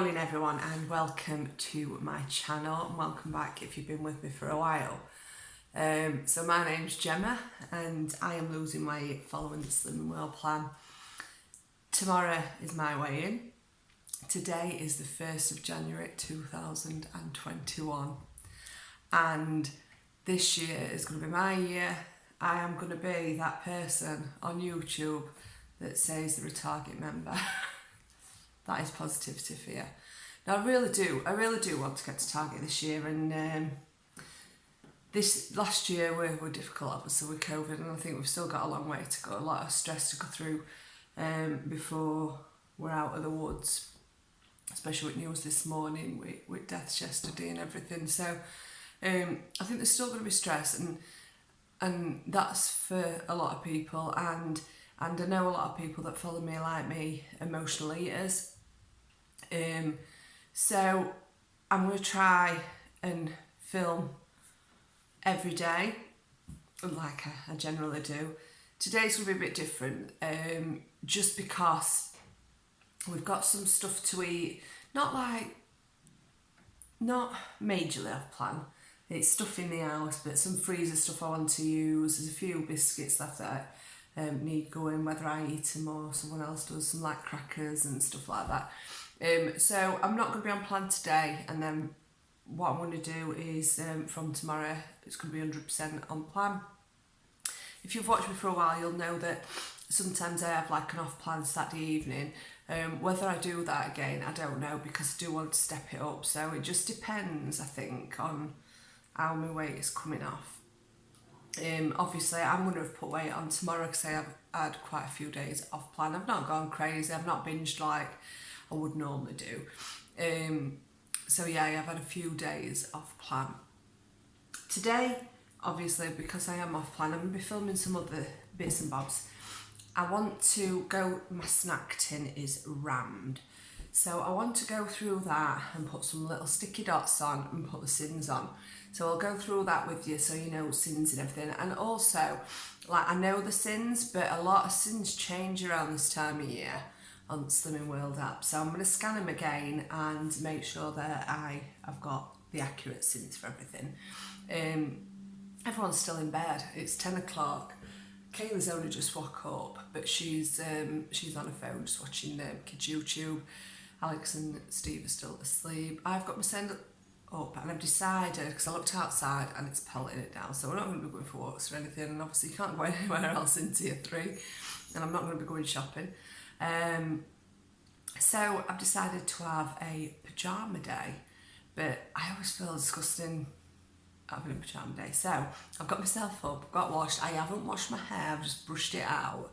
morning everyone, and welcome to my channel, and welcome back if you've been with me for a while. So my name's Gemma and I am losing weight following the Slim and Well plan. Tomorrow is my weigh-in. Today is the 1st of January 2021, and this year is going to be my year. I am going to be that person on YouTube that says they're a Target member. That is positivity for you. Now I really do want to get to Target this year, and this last year were difficult obviously with COVID, and I think we've still got a long way to go, a lot of stress to go through before we're out of the woods, especially with news this morning with deaths yesterday and everything. So I think there's still going to be stress, and that's for a lot of people, and I know a lot of people that follow me like me, emotional eaters. So I'm going to try and film every day, like I generally do. Today's going to be a bit different, just because we've got some stuff to eat, not majorly off plan. It's stuff in the house, but some freezer stuff I want to use. There's a few biscuits left that need going, whether I eat them or someone else does, some like crackers and stuff like that. So I'm not going to be on plan today, and then what I'm going to do is from tomorrow it's going to be 100% on plan. If you've watched me for a while, you'll know that sometimes I have like an off-plan Saturday evening. Whether I do that again, I don't know, because I do want to step it up. So it just depends, I think, on how my weight is coming off. Obviously I'm going to have put weight on tomorrow because I have had quite a few days off plan. I've not gone crazy, I've not binged like I would normally do. So yeah, I've had a few days off plan. Today, obviously, because I am off plan, I'm going to be filming some other bits and bobs. I want to go, my snack tin is rammed. So I want to go through that and put some little sticky dots on and put the syns on. So I'll go through that with you so you know syns and everything. And also, like, I know the syns, but a lot of syns change around this time of year on Slimming World app. So I'm going to scan them again and make sure that I've got the accurate syns for everything. Everyone's still in bed. It's 10 o'clock. Kayla's only just woke up, but she's on her phone just watching kids YouTube. Alex and Steve are still asleep. I've got my send up, and I've decided, because I looked outside and it's pelleting it down, so we're not going to be going for walks or anything, and obviously you can't go anywhere else in tier 3, and I'm not going to be going shopping. So I've decided to have a pyjama day, but I always feel disgusting having a pyjama day. So I've got myself up, got washed. I haven't washed my hair, I've just brushed it out.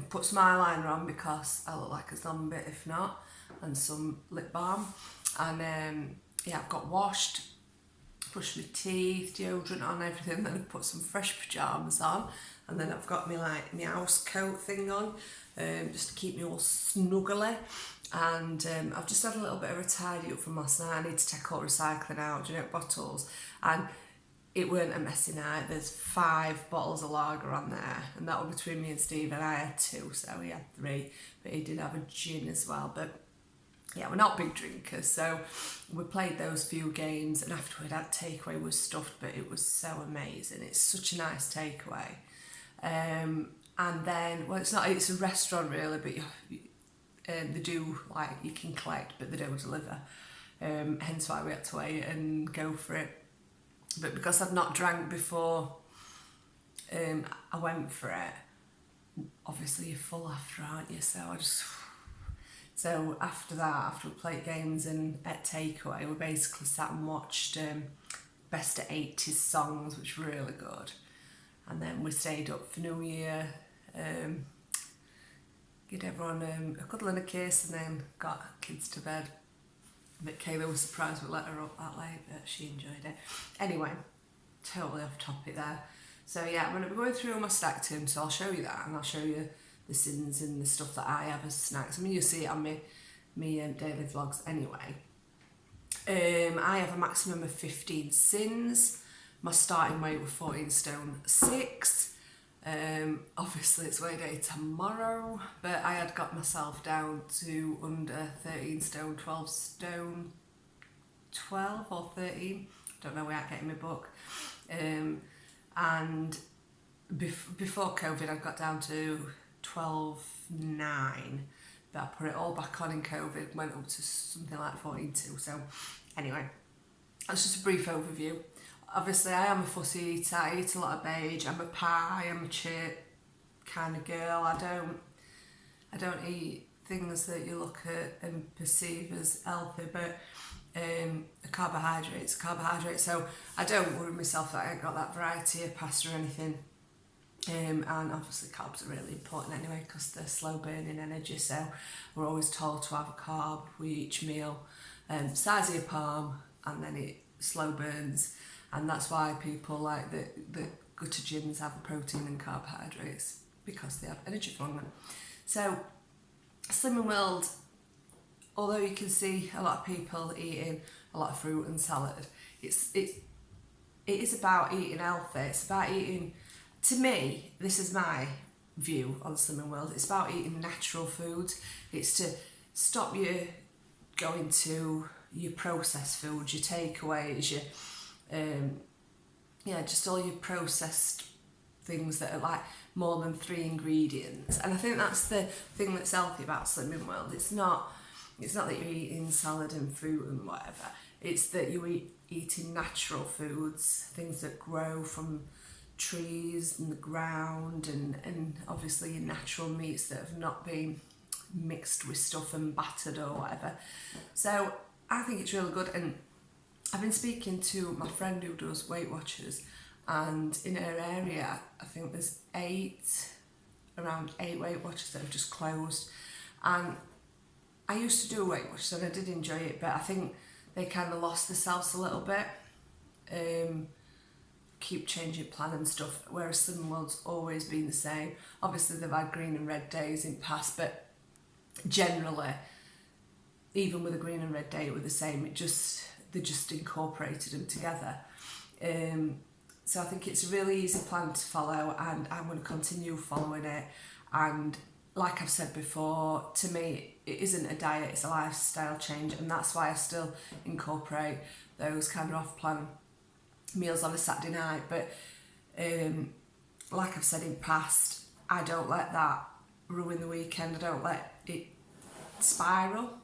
Put some eyeliner on because I look like a zombie if not, and some lip balm. And yeah, I've got washed, brushed my teeth, deodorant on, everything. Then I've put some fresh pyjamas on, and then I've got my house coat thing on, just to keep me all snuggly. And I've just had a little bit of a tidy up from last night. I need to take all recycling out, bottles, and it weren't a messy night. There's 5 bottles of lager on there, and that was between me and Steve, and I had 2, so he had 3, but he did have a gin as well. But yeah, we're not big drinkers, so we played those few games, and afterward that takeaway was stuffed, but it was so amazing. It's such a nice takeaway. And then, well, it's a restaurant really, but they do, like, you can collect, but they don't deliver. Hence why we had to wait and go for it. But because I'd not drank before I went for it, obviously you're full after, aren't you? So after that, after we played games and ate takeaway, we basically sat and watched best of 80s songs, which were really good. And then we stayed up for New Year, give everyone a cuddle and a kiss, and then got kids to bed. But Kayla was surprised we let her up that late, but she enjoyed it. Anyway, totally off topic there. So yeah, I'm going to be going through my snack tin, so I'll show you that, and I'll show you the syns and the stuff that I have as snacks. I mean, you'll see it on my daily vlogs anyway. I have a maximum of 15 syns. My starting weight was 14 stone 6. Obviously it's weigh day tomorrow, but I had got myself down to under 13 stone, 12 stone, 12 or 13, don't know without getting my book. And before COVID I got down to 12.9, but I put it all back on in COVID, went up to something like 14.2. So anyway, that's just a brief overview. Obviously I am a fussy eater, I eat a lot of beige, I'm a pie, I'm a chip kind of girl. I don't eat things that you look at and perceive as healthy, but carbohydrates. So I don't worry myself that I ain't got that variety of pasta or anything. And obviously carbs are really important anyway because they're slow burning energy, so we're always told to have a carb with each meal, size of your palm, and then it slow burns, and that's why people like the go to gyms have protein and carbohydrates, because they have energy from them. So Slimming World, although you can see a lot of people eating a lot of fruit and salad, it is about eating healthy. It's about eating, to me, this is my view on Slimming World, it's about eating natural foods. It's to stop you going to your processed foods, your takeaways, your just all your processed things that are like more than 3 ingredients. And I think that's the thing that's healthy about Slimming World. It's not that you're eating salad and fruit and whatever. It's that you're eating natural foods, things that grow from trees and the ground, and obviously your natural meats that have not been mixed with stuff and battered or whatever. So I think it's really good, and I've been speaking to my friend who does Weight Watchers, and in her area I think there's around 8 Weight Watchers that have just closed. And I used to do Weight Watchers and I did enjoy it, but I think they kind of lost themselves a little bit. Keep changing plan and stuff, whereas Slimming World's always been the same. Obviously they've had green and red days in past, but generally, even with a green and red day, it was the same. They just incorporated them together. So I think it's a really easy plan to follow, and I'm going to continue following it. And like I've said before, to me, it isn't a diet, it's a lifestyle change, and that's why I still incorporate those kind of off-plan meals on a Saturday night. But like I've said in past, I don't let that ruin the weekend. I don't let it spiral.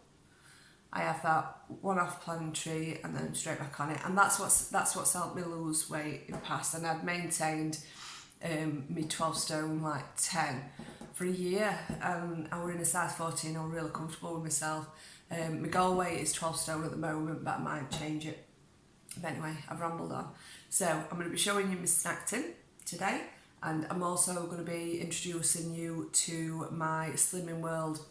I have that one off plan treat and then straight back on it, and that's what's helped me lose weight in past. And I'd maintained me 12 stone like 10 for a year, and I were in a size 14. I'm really comfortable with myself. My goal weight is 12 stone at the moment, but I might change it. But anyway, I've rambled on. So I'm going to be showing you my snack tin today, and I'm also going to be introducing you to my Slimming World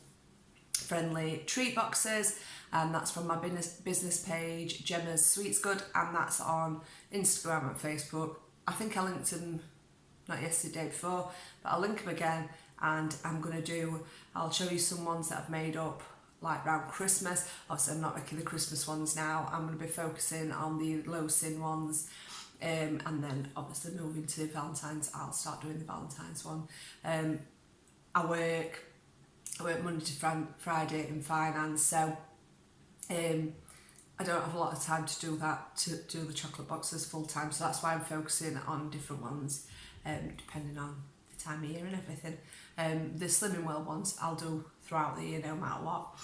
friendly treat boxes, and that's from my business page, GemmaSweetsgood, and that's on Instagram and Facebook. I think I linked them not yesterday, day before, but I'll link them again. And I'll show you some ones that I've made up like around Christmas. Obviously I'm not making the Christmas ones now, I'm going to be focusing on the low sin ones, and then obviously moving to Valentine's, I'll start doing the Valentine's one. I work Monday to Friday in finance, so I don't have a lot of time to do that, to do the chocolate boxes full time, so that's why I'm focusing on different ones, depending on the time of year and everything. The Slimming World ones I'll do throughout the year no matter what,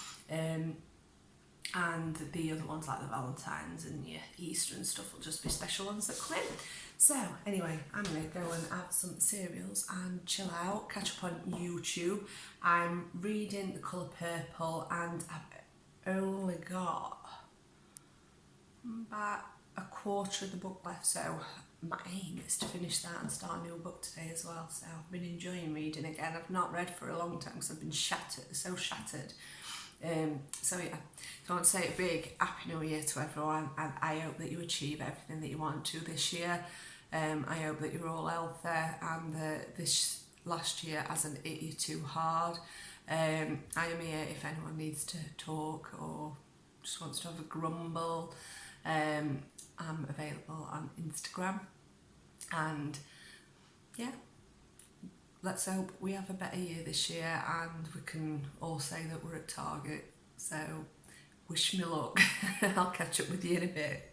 and the other ones like the Valentine's and your Easter and stuff will just be special ones that come in. So anyway, I'm going to go and have some cereals and chill out, catch up on YouTube. I'm reading The Colour Purple, and I've only got about a quarter of the book left, so my aim is to finish that and start a new book today as well. So I've been enjoying reading again. I've not read for a long time because I've been so shattered. So yeah, so I want to say a big Happy New Year to everyone, and I hope that you achieve everything that you want to this year. I hope that you're all healthy, and this last year hasn't hit you too hard. I am here if anyone needs to talk or just wants to have a grumble. I'm available on Instagram, and yeah, let's hope we have a better year this year and we can all say that we're at target. So wish me luck. I'll catch up with you in a bit.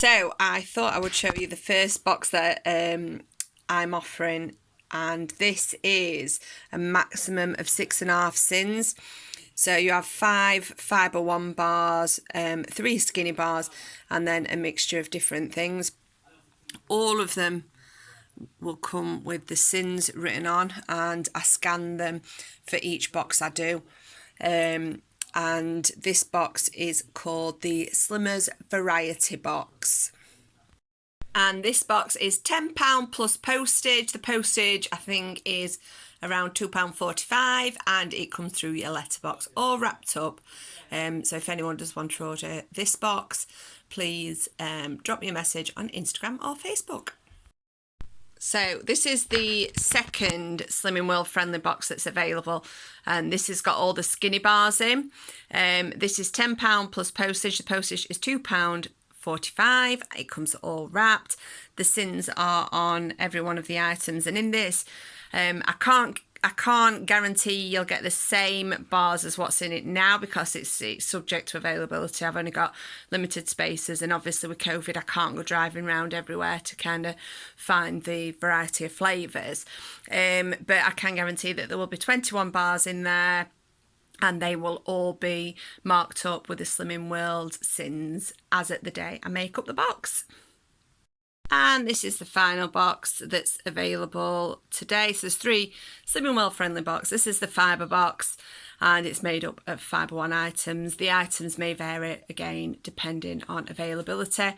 So I thought I would show you the first box that I'm offering, and this is a maximum of 6.5 syns. So you have 5 fibre 1 bars, 3 skinny bars, and then a mixture of different things. All of them will come with the syns written on, and I scan them for each box I do. And this box is called the Slimmers Variety Box. And this box is £10 plus postage. The postage, I think, is around £2.45, and it comes through your letterbox all wrapped up. So if anyone does want to order this box, please drop me a message on Instagram or Facebook. So this is the second Slimming World friendly box that's available, and this has got all the skinny bars in. This is £10 plus postage. The postage is £2.45. It comes all wrapped. The syns are on every one of the items, and in this, I can't guarantee you'll get the same bars as what's in it now, because it's subject to availability. I've only got limited spaces, and obviously with COVID I can't go driving around everywhere to kind of find the variety of flavours. But I can guarantee that there will be 21 bars in there, and they will all be marked up with the Slimming World syns as at the day I make up the box. And this is the final box that's available today. So there's 3 Slimming World friendly boxes. This is the fibre box, and it's made up of fibre 1 items. The items may vary again depending on availability.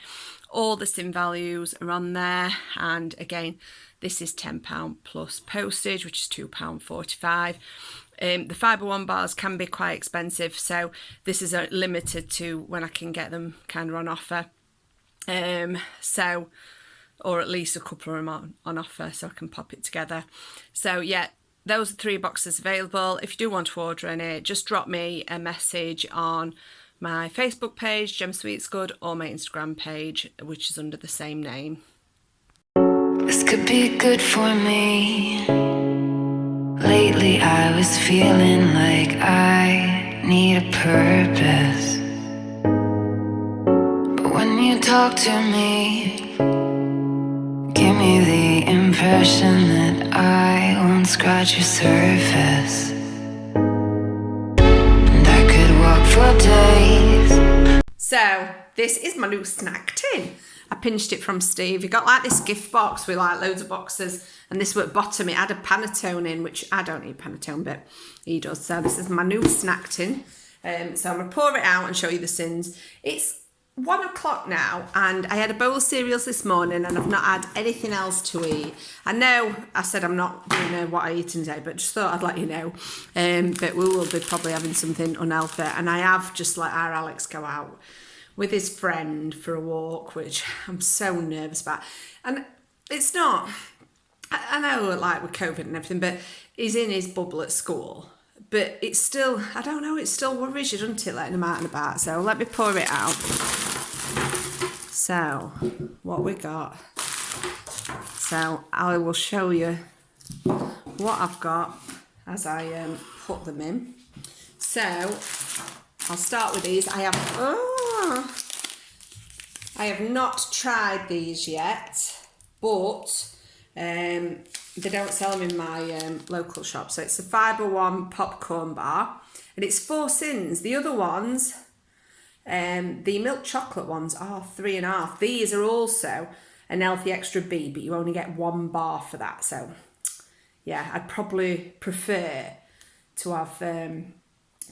All the syn values are on there, and again this is £10 plus postage, which is £2.45. The fibre 1 bars can be quite expensive, so this is limited to when I can get them kind of on offer. Or at least a couple of them on offer, so I can pop it together. So yeah, those are 3 boxes available. If you do want to order any, just drop me a message on my Facebook page, GemmaSweetsgood, or my Instagram page, which is under the same name. This could be good for me. Lately I was feeling like I need a purpose, but when you talk to me, give me the impression that I won't scratch your surface, and I could walk for days. So this is my new snack tin. I pinched it from Steve. He got like this gift box with like loads of boxes, and this were at bottom. It had a panettone in, which I don't eat panettone, but he does. So this is my new snack tin. So I'm gonna pour it out and show you the syns. It's 1 o'clock now, and I had a bowl of cereals this morning, and I've not had anything else to eat. I know I said I'm not doing what I eat today, but just thought I'd let you know. But we will be probably having something unhealthy, and I have just let our Alex go out with his friend for a walk, which I'm so nervous about. And it's not, I know like with COVID and everything, but he's in his bubble at school. But it's still, I don't know, it still worries you, doesn't it, letting him out and about. So let me pour it out. So, what we got. So I will show you what I've got as I put them in. So I'll start with these. I have not tried these yet, but they don't sell them in my local shop. So it's a fibre 1 popcorn bar, and it's 4 syns. The other ones, the milk chocolate ones, are 3.5. These are also an healthy extra B, but you only get 1 bar for that. So yeah, I'd probably prefer to have the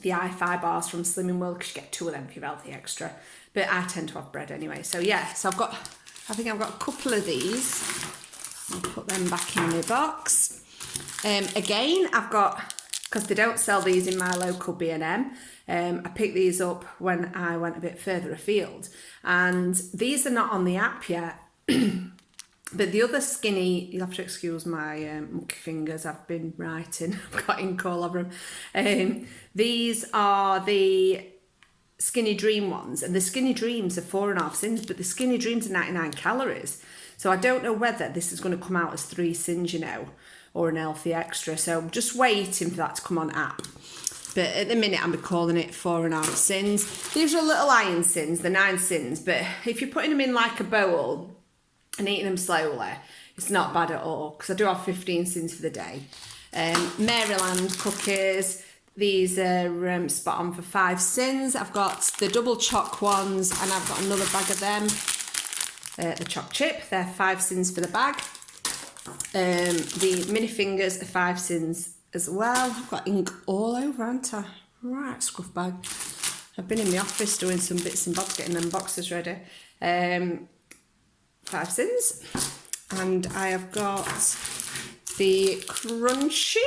i5 bars from Slimming World, because you get 2 of them if you're healthy extra. But I tend to have bread anyway. So yeah, so I think I've got a couple of these. I'll put them back in my box. Again, I've got, because they don't sell these in my local B&M, I picked these up when I went a bit further afield. And these are not on the app yet. But the other skinny, you'll have to excuse my monkey fingers, I've been writing, I've got ink all over them. These are the Skinny Dream ones, and the Skinny Dreams are 4.5 syns, but the Skinny Dreams are 99 calories. So I don't know whether this is going to come out as 3 syns, you know, or an healthy extra. So I'm just waiting for that to come on app. But at the minute, I'm calling it 4.5 syns. These are little iron syns, the 9 syns. But if you're putting them in like a bowl and eating them slowly, it's not bad at all. Because I do have 15 syns for the day. Maryland cookies. These are spot on for 5 syns. I've got the double choc ones, and I've got another bag of them. The choc chip, they're 5 syns for the bag. The mini fingers are 5 syns as well. I've got ink all over, haven't I? Right, scruff bag. I've been in the office doing some bits and bobs, getting them boxes ready. 5 syns. And I have got the crunchy.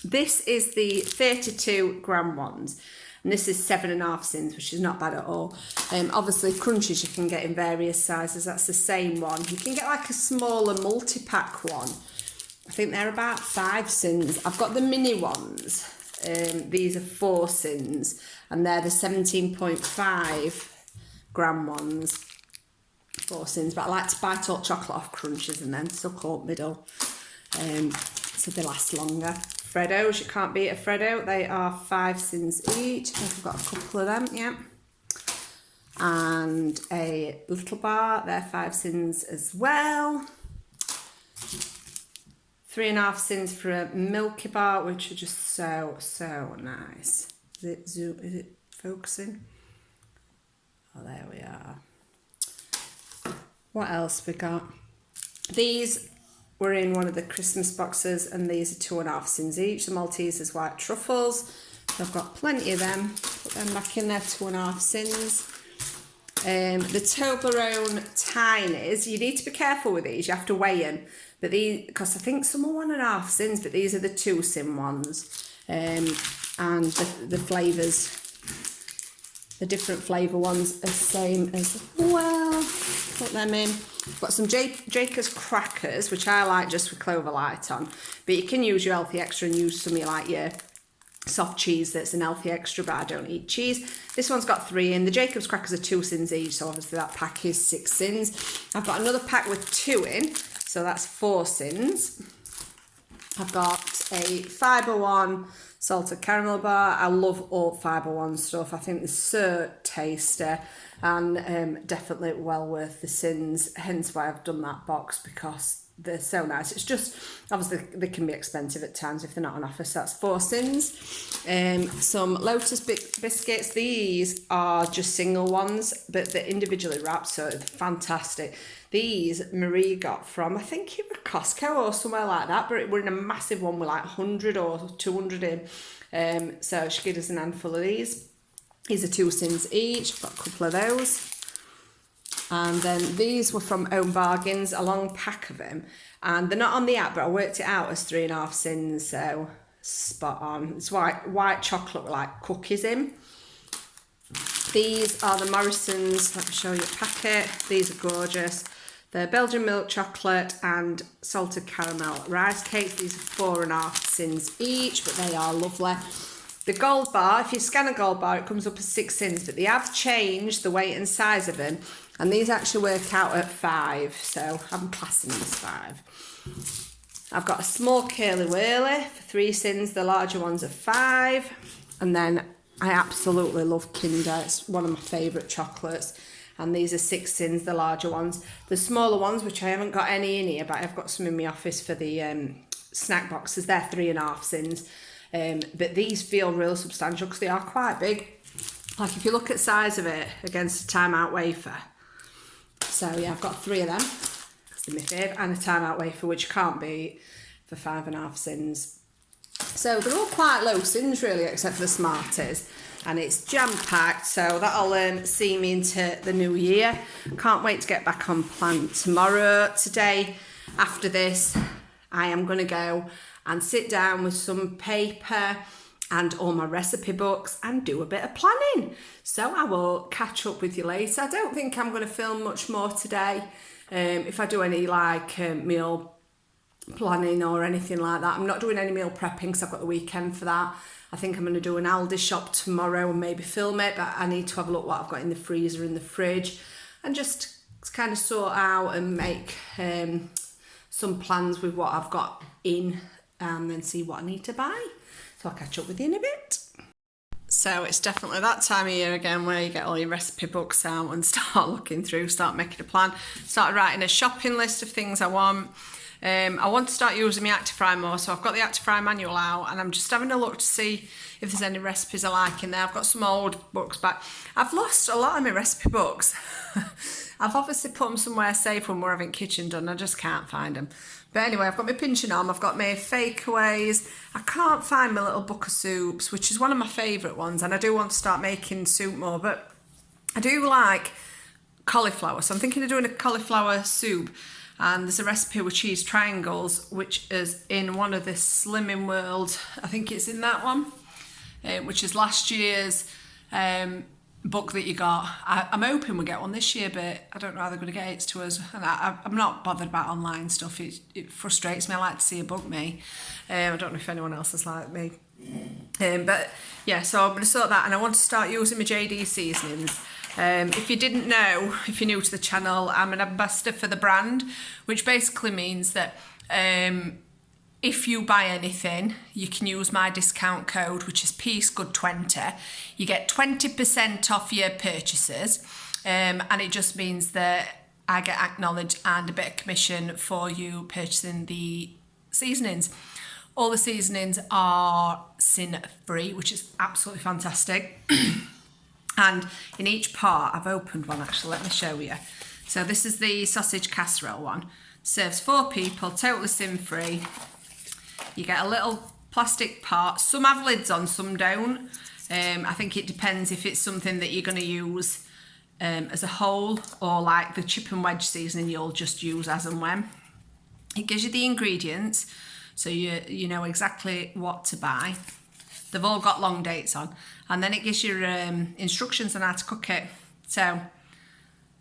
This is the 32 gram ones. And this is 7.5 syns, which is not bad at all. Obviously, crunchies you can get in various sizes. That's the same one. You can get like a smaller multi-pack one. I think they're about 5 syns. I've got the mini ones. These are 4 syns. And they're the 17.5 gram ones. 4 syns. But I like to bite all chocolate off crunches and then suck up middle. So they last longer. Freddos, you can't beat a Freddo. They are 5 syns each. I think I've got a couple of them, yeah. And a little bar, they're 5 syns as well. 3.5 syns for a Milky Bar, which are just so, so nice. Is it focusing? Oh, there we are. What else we got? These were in one of the Christmas boxes, and these are 2.5 syns each. The Maltesers white truffles. So I've got plenty of them. Put them back in there, 2.5 syns. The Toblerone Tinies. You need to be careful with these. You have to weigh them. But these, because I think some are 1.5 syns, but these are the 2 syn ones. And the flavours, the different flavour ones are the same as well. Put them in. Got some Jacob's crackers, which I like just with clover light on. But you can use your healthy extra and use some of like your soft cheese that's an healthy extra, but I don't eat cheese. This one's got 3 in. The Jacob's crackers are 2 syns each, so obviously that pack is 6 syns. I've got another pack with 2 in, so that's 4 syns. I've got a Fibre One salted caramel bar. I love all Fibre One stuff. I think they're so tasty and definitely well worth the syns. Hence why I've done that box, because they're so nice. It's just, obviously they can be expensive at times if they're not on offer, so that's 4 syns. Some Lotus Biscuits. These are just single ones, but they're individually wrapped, so they're fantastic. These Marie got from, I think it was Costco or somewhere like that, but we're in a massive one with like 100 or 200 in. So she gave us an handful of these. These are 2 syns each. I've got a couple of those. And then these were from Own Bargains, a long pack of them. And they're not on the app, but I worked it out as 3.5 syns, so spot on. It's white chocolate with like cookies in. These are the Morrison's. Let me show you a packet. These are gorgeous. They're Belgian milk chocolate and salted caramel rice cakes. These are 4.5 syns each, but they are lovely. The gold bar, if you scan a gold bar, it comes up as 6 syns, but they have changed the weight and size of them, and these actually work out at 5, so I'm classing them as 5. I've got a small curly whirly for 3 syns. The larger ones are 5, and then I absolutely love Kinder. It's one of my favourite chocolates. And these are 6 syns, the larger ones. The smaller ones, which I haven't got any in here, but I've got some in my office for the snack boxes, they're 3.5 syns. But these feel real substantial because they are quite big. Like if you look at the size of it against a Time Out wafer. So yeah, I've got 3 of them, because they're my favourite, and a Time Out wafer, which you can't beat, for 5.5 syns. So they're all quite low syns really, except for the Smarties. And it's jam-packed, so that'll see me into the new year. Can't wait to get back on plan tomorrow. Today, after this, I am going to go and sit down with some paper and all my recipe books and do a bit of planning. So I will catch up with you later. I don't think I'm going to film much more today. If I do any like meal planning or anything like that. I'm not doing any meal prepping because I've got the weekend for that. I think I'm going to do an Aldi shop tomorrow and maybe film it, but I need to have a look what I've got in the freezer and the fridge and just kind of sort out and make some some plans with what I've got in and then see what I need to buy. So I'll catch up with you in a bit. So it's definitely that time of year again where you get all your recipe books out and start looking through, start making a plan, start writing a shopping list of things I want. I want to start using my Actifry more, so I've got the Actifry manual out and I'm just having a look to see if there's any recipes I like in there. I've got some old books back. I've lost a lot of my recipe books. I've obviously put them somewhere safe when we're having kitchen done. I just can't find them. But anyway, I've got my pinching on, I've got my fakeaways. I can't find my little book of soups, which is one of my favourite ones, and I do want to start making soup more, but I do like cauliflower, so I'm thinking of doing a cauliflower soup. And there's a recipe with cheese triangles, which is in one of the Slimming World, I think it's in that one, which is last year's book that you got. I'm hoping we'll get one this year, but I don't know how they're going to get it to us. And I'm not bothered about online stuff. It frustrates me. I like to see a book me. I don't know if anyone else is like me. But yeah, so I'm going to sort that, and I want to start using my JD seasonings. If you didn't know, if you're new to the channel, I'm an ambassador for the brand, which basically means that if you buy anything, you can use my discount code, which is PSGood20. You get 20% off your purchases, and it just means that I get acknowledged and a bit of commission for you purchasing the seasonings. All the seasonings are sin-free, which is absolutely fantastic. And in each part, I've opened one actually, let me show you. So this is the sausage casserole one. Serves 4 people, totally sin-free. You get a little plastic part. Some have lids on, some don't. I think it depends if it's something that you're going to use as a whole, or like the chip and wedge seasoning you'll just use as and when. It gives you the ingredients, so you know exactly what to buy. They've all got long dates on. And then it gives you instructions on how to cook it. So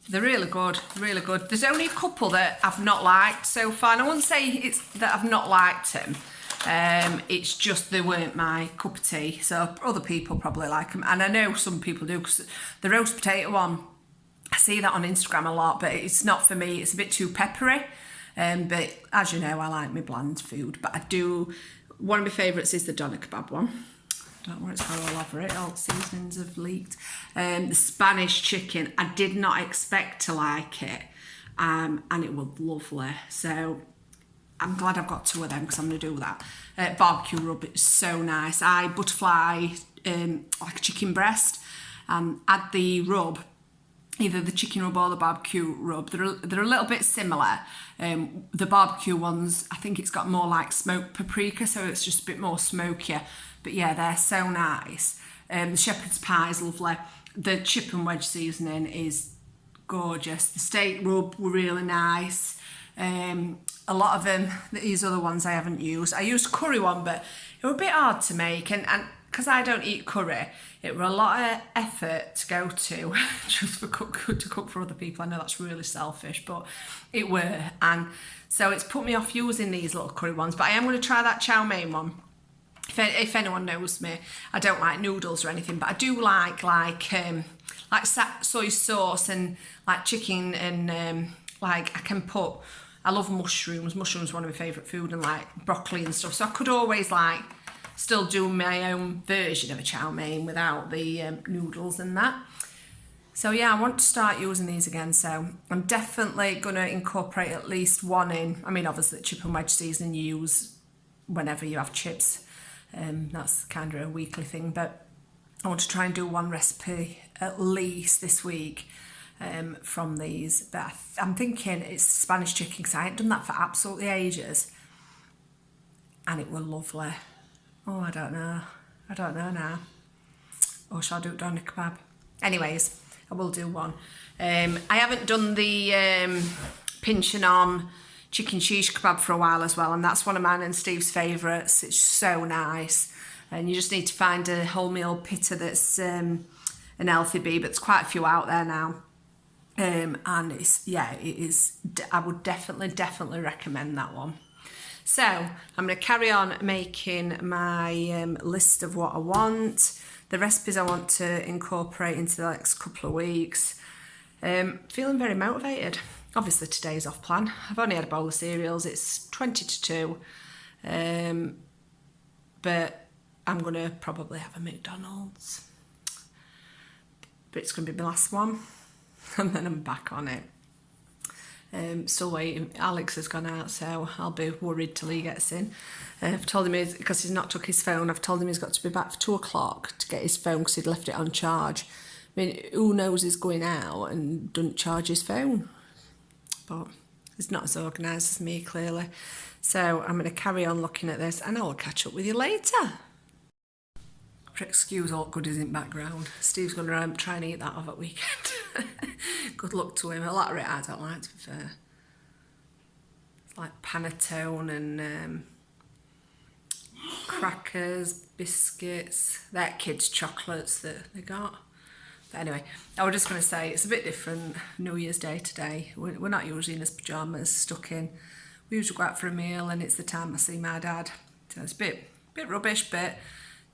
they're really good, really good. There's only a couple that I've not liked so far. And I wouldn't say it's that I've not liked them. It's just they weren't my cup of tea. So other people probably like them. And I know some people do, because the roast potato one, I see that on Instagram a lot, but it's not for me. It's a bit too peppery. But as you know, I like my bland food. But I do, one of my favourites is the doner kebab one. I don't know what it's got all over it, all the seasonings have leaked. The Spanish chicken, I did not expect to like it, and it was lovely. So I'm glad I've got 2 of them, because I'm going to do that. Barbecue rub, it's so nice. I butterfly like a chicken breast, add the rub, either the chicken rub or the barbecue rub. They're a little bit similar. The barbecue ones, I think it's got more like smoked paprika, so it's just a bit more smokier. But yeah, they're so nice. The shepherd's pie is lovely. The chip and wedge seasoning is gorgeous. The steak rub were really nice. A lot of them, these other ones I haven't used. I used curry one, but it was a bit hard to make. And because I don't eat curry, it were a lot of effort to go to just to cook for other people. I know that's really selfish, but it were. And so it's put me off using these little curry ones. But I am going to try that chow mein one. If anyone knows me, I don't like noodles or anything, but I do like soy sauce and like chicken, and like I love mushrooms. Mushrooms are one of my favourite food, and like broccoli and stuff. So I could always like still do my own version of a chow mein without the noodles and that. So yeah, I want to start using these again. So I'm definitely going to incorporate at least one in. I mean, obviously chip and wedge seasoning you use whenever you have chips. That's kind of a weekly thing, but I want to try and do one recipe at least this week from these. But I'm thinking it's Spanish chicken, because I ain't done that for absolutely ages, and it was lovely. Oh, I don't know now. Or shall I do it doner kebab? Anyways, I will do one. I haven't done the pinching on chicken shish kebab for a while as well, and that's one of mine and Steve's favourites. It's so nice, and you just need to find a wholemeal pitta that's an healthy bee, but there's quite a few out there now, and it is. I would definitely recommend that one. So I'm going to carry on making my list of what I want, the recipes I want to incorporate into the next couple of weeks. Feeling very motivated. obviously today's off plan. I've only had a bowl of cereals. It's 20 to 2. But I'm going to probably have a McDonald's. But it's going to be my last one. And then I'm back on it. Still waiting. Alex has gone out, so I'll be worried till he gets in. I've told him, because he's not took his phone, I've told him he's got to be back for 2 o'clock to get his phone because he'd left it on charge. I mean, who knows he's going out and doesn't charge his phone? But he's not as organised as me, clearly. So I'm going to carry on looking at this and I will catch up with you later. Excuse all goodies in background. Steve's going to try and eat that off at weekend. Good luck to him. A lot of it I don't like, to be fair. It's like panettone and crackers, biscuits. They're kids' chocolates that they got. But anyway, I was just going to say it's a bit different New Year's Day today. We're not usually in his pyjamas, stuck in. We usually go out for a meal and it's the time I see my dad. So it's a bit rubbish, but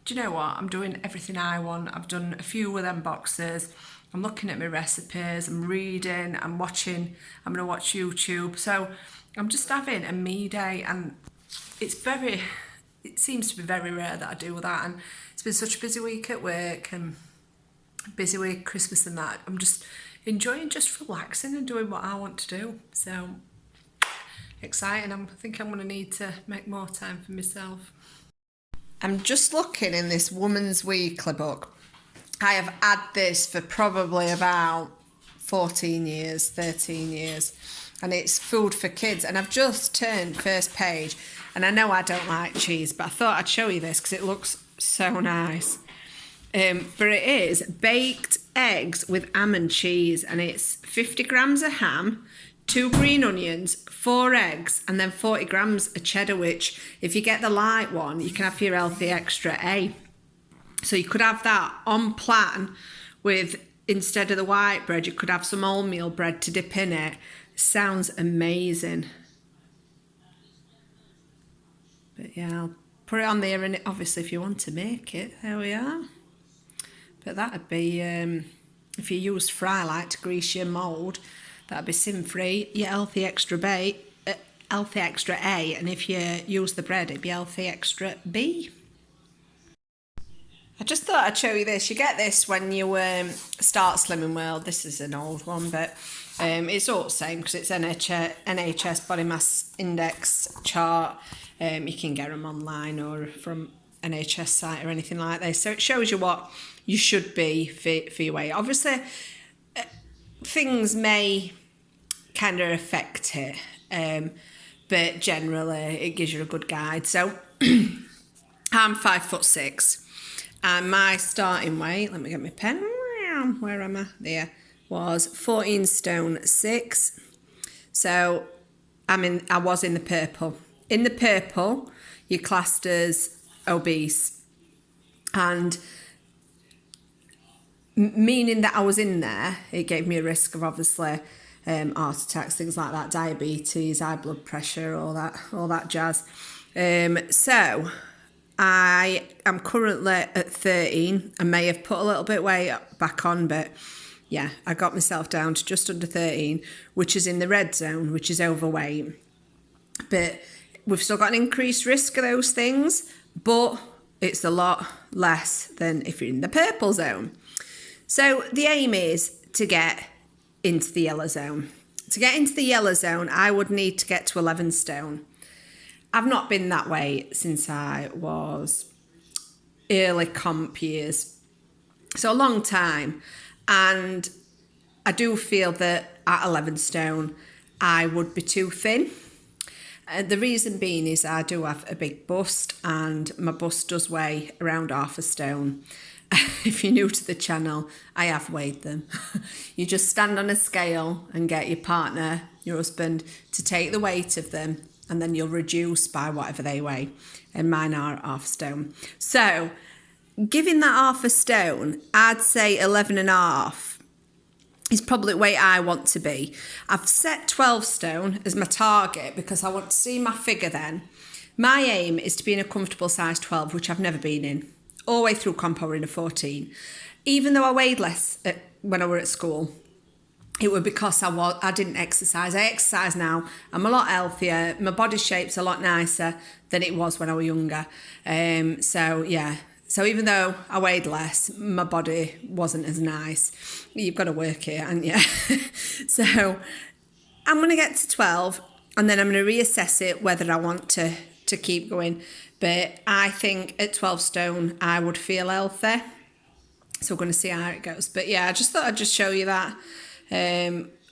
do you know what? I'm doing everything I want. I've done a few of them boxes. I'm looking at my recipes. I'm reading. I'm watching. I'm going to watch YouTube. So I'm just having a me day, and it seems to be very rare that I do that. And it's been such a busy week at work and busy week, Christmas and that. I'm just enjoying just relaxing and doing what I want to do. So exciting. I think I'm going to need to make more time for myself. I'm just looking in this Woman's Weekly book. I have had this for probably about 14 years, 13 years. And it's food for kids. And I've just turned first page. And I know I don't like cheese, but I thought I'd show you this because it looks so nice. But it is baked eggs with almond cheese. And it's 50 grams of ham, 2 green onions, 4 eggs, and then 40 grams of cheddar, which if you get the light one, you can have your healthy extra A. So you could have that on plan with, instead of the white bread, you could have some wholemeal bread to dip in it. Sounds amazing. But yeah, I'll put it on there, and obviously if you want to make it, there we are. But that'd be, if you use fry light to grease your mould, that'd be sin-free, your healthy extra A, and if you use the bread, it'd be healthy extra B. I just thought I'd show you this. You get this when you start Slimming World. This is an old one, but it's all the same because it's NHS Body Mass Index chart. You can get them online or from NHS site or anything like this. So it shows you what you should be for your weight. Obviously, things may kind of affect it, but generally it gives you a good guide. So I'm 5'6", and my starting weight, let me get my pen, where am I? There, was 14 stone 6. So I was in the purple. In the purple, you're classed as obese, and meaning that I was in there, it gave me a risk of obviously heart attacks, things like that, diabetes, high blood pressure, all that jazz. So I am currently at 13. I may have put a little bit weight back on, but yeah, I got myself down to just under 13, which is in the red zone, which is overweight. But we've still got an increased risk of those things, but it's a lot less than if you're in the purple zone. So the aim is to get into the yellow zone. To get into the yellow zone, I would need to get to 11 stone. I've not been that way since I was early comp years. So a long time. And I do feel that at 11 stone, I would be too thin. The reason being is I do have a big bust, and my bust does weigh around half a stone. If you're new to the channel, I have weighed them. You just stand on a scale and get your partner, your husband, to take the weight of them, and then you'll reduce by whatever they weigh. And mine are half stone. So, given that half a stone, I'd say 11 and a half is probably the weight I want to be. I've set 12 stone as my target because I want to see my figure then. My aim is to be in a comfortable size 12, which I've never been in. All the way through comp, I were in a 14. Even though I weighed less when I were at school, it was because I didn't exercise. I exercise now. I'm a lot healthier. My body shape's a lot nicer than it was when I was younger. So yeah. So even though I weighed less, my body wasn't as nice. You've got to work it, haven't you? So I'm going to get to 12 and then I'm going to reassess it whether I want to keep going. But I think at 12 stone, I would feel healthy. So we're going to see how it goes. But yeah, I just thought I'd just show you that.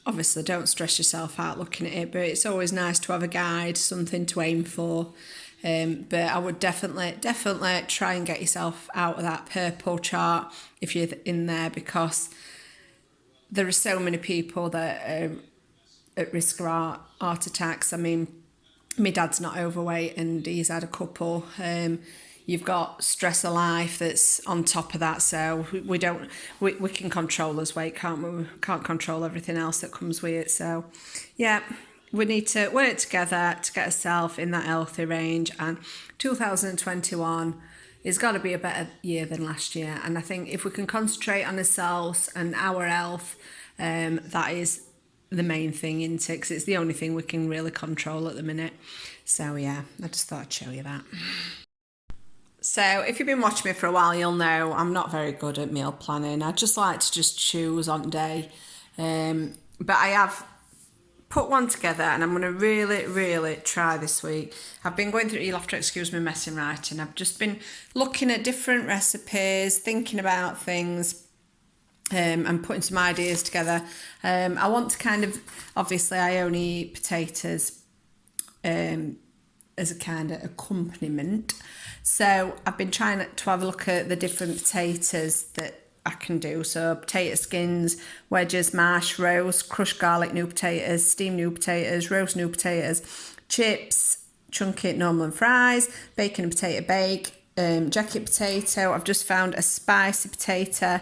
Obviously, don't stress yourself out looking at it, but it's always nice to have a guide, something to aim for. But I would definitely try and get yourself out of that purple chart if you're in there, because there are so many people that are at risk of heart attacks. I mean, my dad's not overweight and he's had a couple. You've got stress of life that's on top of that, so we can control his weight, can't we? We can't control everything else that comes with it. So yeah, we need to work together to get ourselves in that healthy range, and 2021 has got to be a better year than last year. And I think if we can concentrate on ourselves and our health, that is the main thing, isn't it? Because it's the only thing we can really control at the minute. So yeah, I just thought I'd show you that. So if you've been watching me for a while, you'll know I'm not very good at meal planning. I just like to just choose on day. But I have put one together and I'm going to really try this week. I've been going through, you'll have to excuse me messing writing. I've just been looking at different recipes, thinking about things, and putting some ideas together. I want to kind of, obviously I only eat potatoes as a kind of accompaniment. So I've been trying to have a look at the different potatoes that I can do. So potato skins, wedges, mash, roast, crushed garlic, new potatoes, steamed new potatoes, roast new potatoes, chips, chunky normal and fries, bacon and potato bake, jacket potato. I've just found a spicy potato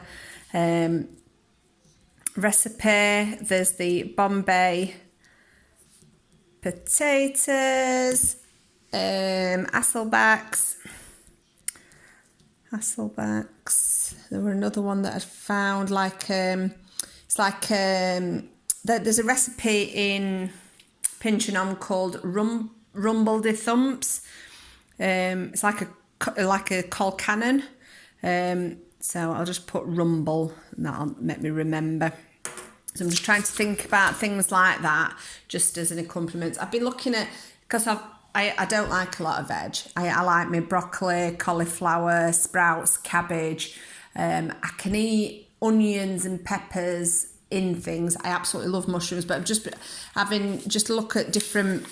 recipe. There's the Bombay potatoes, Hasselbacks. There were another one that I found, there's a recipe in Pinch and On called Rumble de Thumps. It's like a col cannon. So I'll just put rumble and that'll make me remember. So I'm just trying to think about things like that, just as an accompaniment. I've been looking at, because I don't like a lot of veg. I like my broccoli, cauliflower, sprouts, cabbage. I can eat onions and peppers in things. I absolutely love mushrooms, but I've just having just a look at different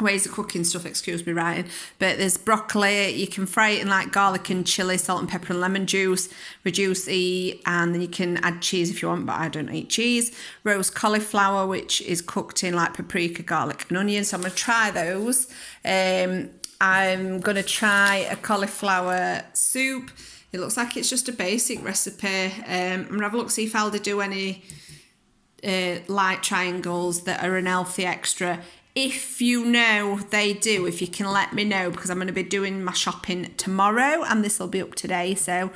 ways of cooking stuff, excuse me writing, but there's broccoli. You can fry it in like garlic and chili, salt and pepper and lemon juice, reduce the, and then you can add cheese if you want, but I don't eat cheese. Roast cauliflower, which is cooked in like paprika, garlic and onion, so I'm going to try those. I'm going to try a cauliflower soup. It looks like it's just a basic recipe. I'm going to have a look, see if Aldi do any light triangles that are an healthy extra. If you know they do, if you can let me know, because I'm going to be doing my shopping tomorrow and this will be up today. So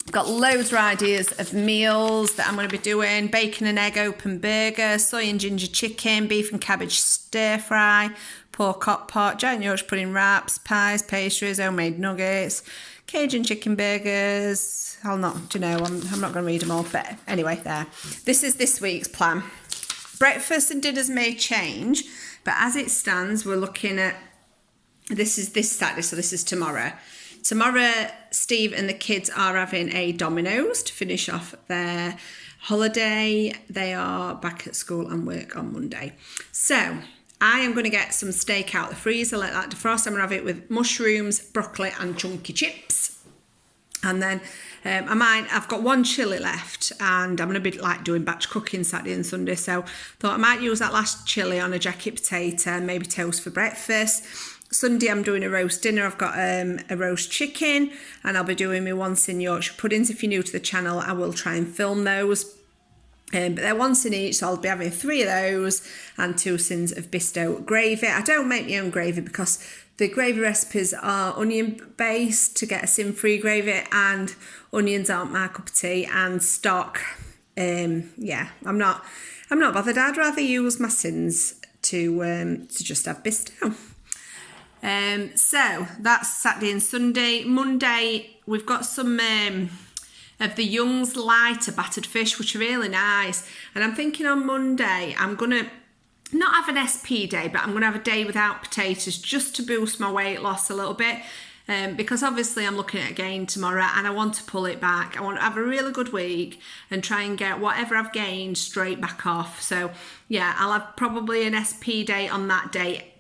I've got loads of ideas of meals that I'm going to be doing. Bacon and egg open burger, soy and ginger chicken, beef and cabbage stir fry, pork hot pot, giant Yorkshire pudding wraps, pies, pastries, homemade nuggets, Cajun chicken burgers. I'm not going to read them all, but anyway, there. This is this week's plan. Breakfast and dinners may change, but as it stands, we're looking at, this is this Saturday, so this is tomorrow. Tomorrow, Steve and the kids are having a Domino's to finish off their holiday. They are back at school and work on Monday. So I am going to get some steak out of the freezer, let that defrost. I'm going to have it with mushrooms, broccoli and chunky chips. And then I've got one chilli left and I'm going to be like doing batch cooking Saturday and Sunday. So thought I might use that last chilli on a jacket potato and maybe toast for breakfast. Sunday I'm doing a roast dinner. I've got a roast chicken and I'll be doing my once in Yorkshire puddings. If you're new to the channel, I will try and film those. But they're once in each, so I'll be having 3 of those and 2 syns of Bisto gravy. I don't make my own gravy because the gravy recipes are onion based to get a sin-free gravy, and onions aren't my cup of tea, and stock yeah, I'm not bothered. I'd rather use my syns to just have bisto. So that's Saturday and Sunday. Monday, we've got some of the Young's lighter battered fish, which are really nice. And I'm thinking on Monday, I'm going to not have an SP day, but I'm going to have a day without potatoes just to boost my weight loss a little bit. Because obviously I'm looking at a gain tomorrow and I want to pull it back. I want to have a really good week and try and get whatever I've gained straight back off. So yeah, I'll have probably an SP day on that day.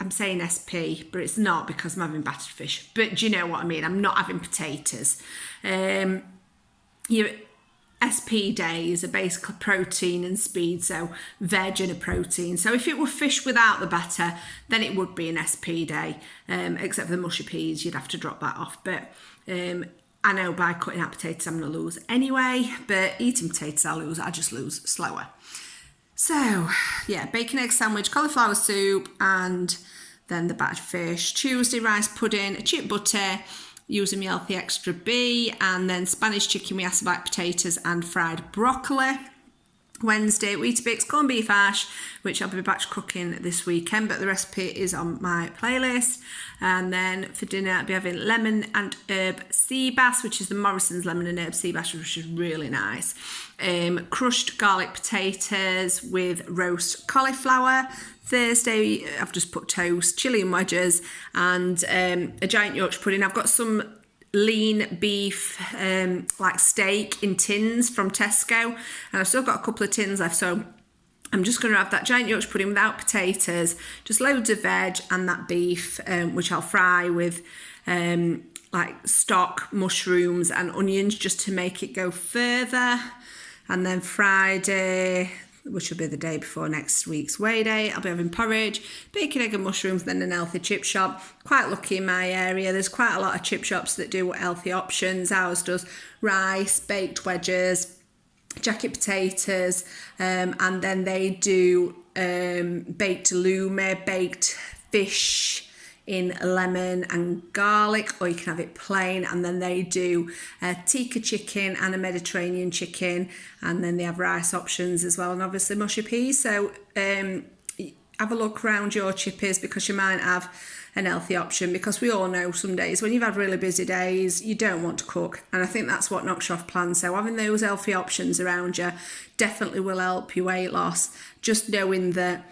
I'm saying SP, but it's not because I'm having battered fish. But do you know what I mean? I'm not having potatoes. Your SP days are basically protein and speed, so veg and a protein. So if it were fish without the batter, then it would be an SP day, except for the mushy peas, you'd have to drop that off. But I know by cutting out potatoes, I'm going to lose anyway, but eating potatoes, I just lose slower. So, yeah, bacon, egg sandwich, cauliflower soup, and then the battered fish. Tuesday, rice pudding, a chip butter, using my healthy extra B, and then Spanish chicken with aceback potatoes and fried broccoli. Wednesday, Weetabix, corned beef hash, which I'll be batch cooking this weekend, but the recipe is on my playlist. And then for dinner, I'll be having lemon and herb sea bass, which is the Morrison's lemon and herb sea bass, which is really nice. Crushed garlic potatoes with roast cauliflower. Thursday, I've just put toast, chilli and wedges, and a giant Yorkshire pudding. I've got some lean beef like steak in tins from Tesco, and I've still got a couple of tins left, so I'm just going to have that giant Yorkshire pudding without potatoes, just loads of veg and that beef, which I'll fry with like stock, mushrooms and onions just to make it go further. And then Friday, which will be the day before next week's weigh day, I'll be having porridge, bacon, egg and mushrooms, then an healthy chip shop. Quite lucky in my area, there's quite a lot of chip shops that do healthy options. Ours does rice, baked wedges, jacket potatoes, and then they do baked luma, baked fish in lemon and garlic, or you can have it plain. And then they do a tikka chicken and a Mediterranean chicken, and then they have rice options as well, and obviously mushy peas. So have a look around your chippies, because you might have an healthy option, because we all know some days when you've had really busy days, you don't want to cook, and I think that's what knocks you off plan. So having those healthy options around you definitely will help your weight loss. Just knowing that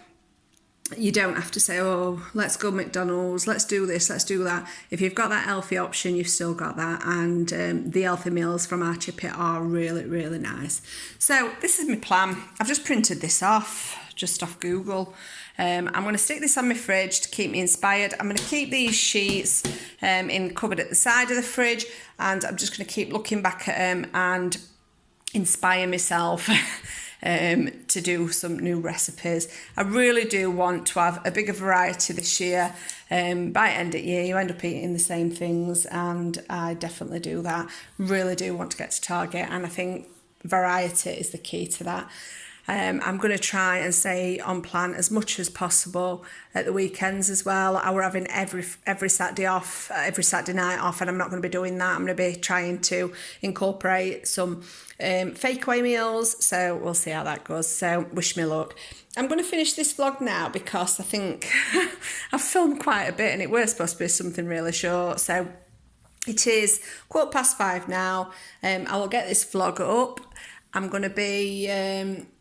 you don't have to say, oh, let's go McDonald's, let's do this, let's do that. If you've got that healthy option, you've still got that. And the healthy meals from our chippy are really, really nice. So this is my plan. I've just printed this off, just off Google. I'm going to stick this on my fridge to keep me inspired. I'm going to keep these sheets in the cupboard at the side of the fridge, and I'm just going to keep looking back at them and inspire myself to do some new recipes. I really do want to have a bigger variety this year. By end of year, you end up eating the same things, and I definitely do that. Really do want to get to target, and I think variety is the key to that. I'm going to try and stay on plan as much as possible at the weekends as well. We're having every Saturday off, every Saturday night off, and I'm not going to be doing that. I'm going to be trying to incorporate some fakeaway meals, so we'll see how that goes. So wish me luck. I'm going to finish this vlog now, because I think I've filmed quite a bit and it was supposed to be something really short. So it is 5:15 now. I will get this vlog up. I'm going to be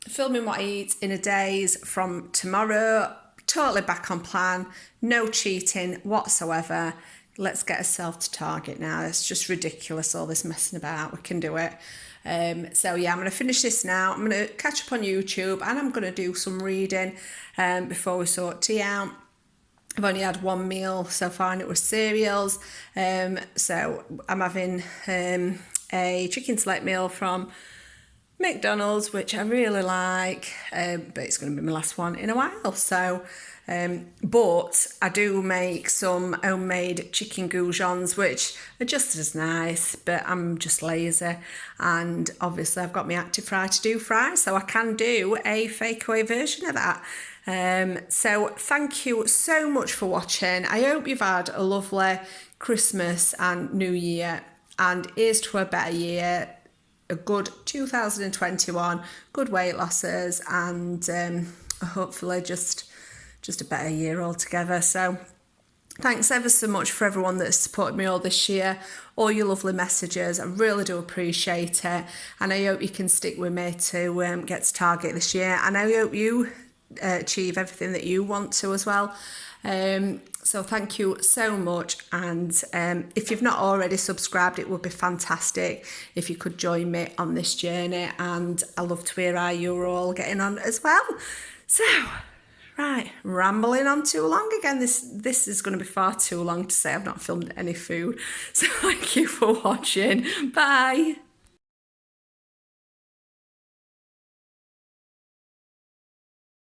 filming what I eat in a days from tomorrow. Totally back on plan. No cheating whatsoever. Let's get ourselves to target now. It's just ridiculous, all this messing about. We can do it. So yeah, I'm going to finish this now. I'm going to catch up on YouTube, and I'm going to do some reading before we sort tea out. I've only had one meal so far, and it was cereals. So I'm having a chicken select meal from McDonald's, which I really like, but it's going to be my last one in a while. So, but I do make some homemade chicken goujons, which are just as nice, but I'm just lazy. And obviously I've got my Active Fry to do fries, so I can do a fakeaway version of that. So thank you so much for watching. I hope you've had a lovely Christmas and New Year, and here's to a better year. a good 2021, good weight losses, and hopefully just a better year altogether. So thanks ever so much for everyone that's supported me all this year, all your lovely messages. I really do appreciate it, and I hope you can stick with me to get to target this year, and I hope you achieve everything that you want to as well. So thank you so much, and if you've not already subscribed, it would be fantastic if you could join me on this journey, and I love to hear how you're all getting on as well. So right, rambling on too long again. This is going to be far too long to say I've not filmed any food. So thank you for watching. Bye.